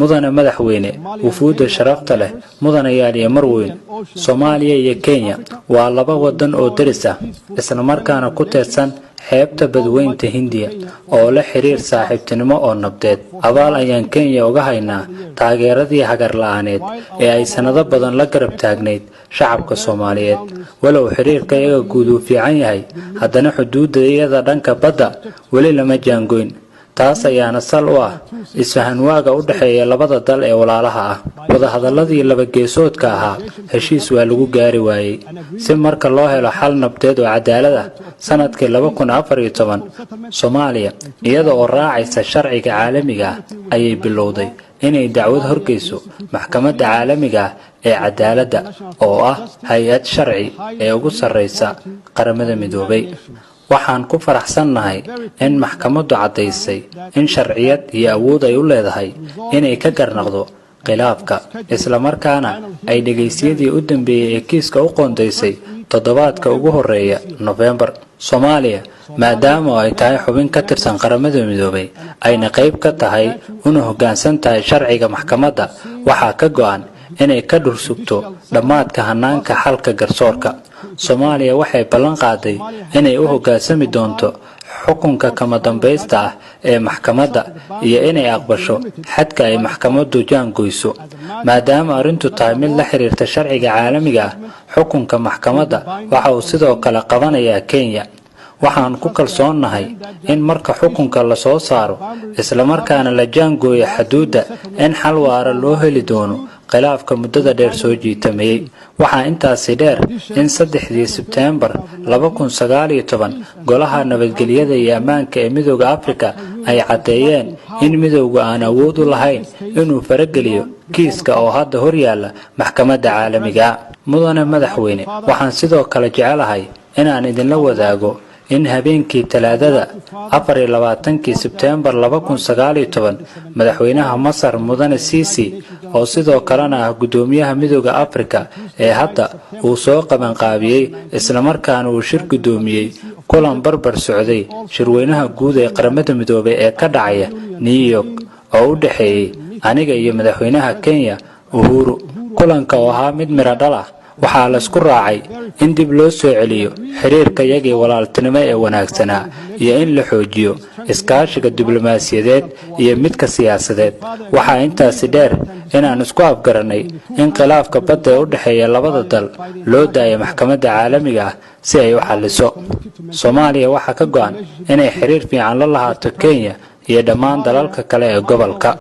mudane madaxweyne wufuudda sharafta leh mudanayaal iyo marweyn Soomaaliya iyo Kenya waa laba wadan oo daris ah isla markaana ku teedsan xeebta badweynta Hindiya oo la xiriir saaxiibtinimo oo nabdeed abaal ayaan Kenya uga haynaa taageeradii hagar la'aaneed ee ay sanado badan la garab taagneyd shacabka Soomaaliyeed walow xiriirka iyaga guud u fiican yahay haddana xuduudda dhanka badda wali lama jaangoyn taas ayaana sal u ah isfahan waaga u dhaxeeya labada dal ee walaalaha ah wada hadaladii laba geesoodka ahaa heshiis waa lagu gaari waayay si marka loo helo xal nabdeed oo cadaalad ah sanadkii 2014 Soomaaliya iyada oo raacaysa sharciga caalamiga ah ayay bilowday inay dacwad horgeyso maxkamadda caalamiga ah ee cadaaladda oo ah hay'ad sharci ee ugu sareysa qaramada midoobay waxaan ku faraxsanahay in maxkamaddu cadeysay in sharciyad iyo awood ay u leedahay inay ka garnaqdo khilaafka isla markaana ay dhageysyadii u dambeeyay ee kiiska u qoondeysay toddobaadka ugu horeeya November Soomaaliya maadaama ay tahay xubin ka tirsan qaramada midoobay ayna qayb ka tahay una hoggaansan tahay sharciga maxkamadda waxaa ka go'an inay ka dhursugto dhamaadka hanaanka xalka garsoorka Soomaaliya waxay ballan qaaday inay u hoggaansami doonto xukunka kama dambaysta ah ee maxkamadda iyo inay aqbasho xadka ay maxkamaddu jaangoyso maadaama arrintu tahay mid la xiriirta sharciga caalamiga ah xukunka maxkamadda waxa uu sidoo kale qabanayaa Kenya waxaan ku kalsoonahay in marka xukunka la soo saaro isla markaana la jaangooyo xuduudda in xal waara loo heli doono khilaafka muddada dheer soo jiitamay waxaa intaasi dheer in 3 Sebtembar 2019 golaha nabadgelyada iyo ammaanka ee midowga Afrika ay cadeeyeen in midowga aan awood u lahayn inuu farageliyo kiiska oo hadda hor yaala maxkamadda caalamiga mudane madaxweyne waxaan sidoo kale jecelahay inaan idinla wadaago in habeenkii talaadada 24 Sebtembar 2019 madaxweynaha Masar mudane Sisi oo sidoo kalena ah gudoomiyaha midowga Afrika ee hadda uu soo qaban qaabiyay isla markaana uu shir gudoomiyay kulan barbar socday shirweynaha guud ee qaramada midoobay ee ka dhacaya New York oo u dhaxeeyay aniga iyo madaxweynaha Kenya Uhuru kulanka oo ahaa mid miro dhal ah waxaa la isku raacay in dib loo soo celiyo xiriirka iyagii walaaltinimo ee wanaagsanaa iyo in la xoojiyo iskaashiga diblomaasiyadeed iyo midka siyaasadeed waxaa intaasi dheer inaan isku afgaranay in khilaafka badda ee u dhaxeeya labada dal loo daayo maxkamadda caalamiga ah si ay u xalliso Soomaaliya waxaa ka go'an inay xiriir fiican la lahaato Kenya iyo dhammaan dalalka kale ee gobolka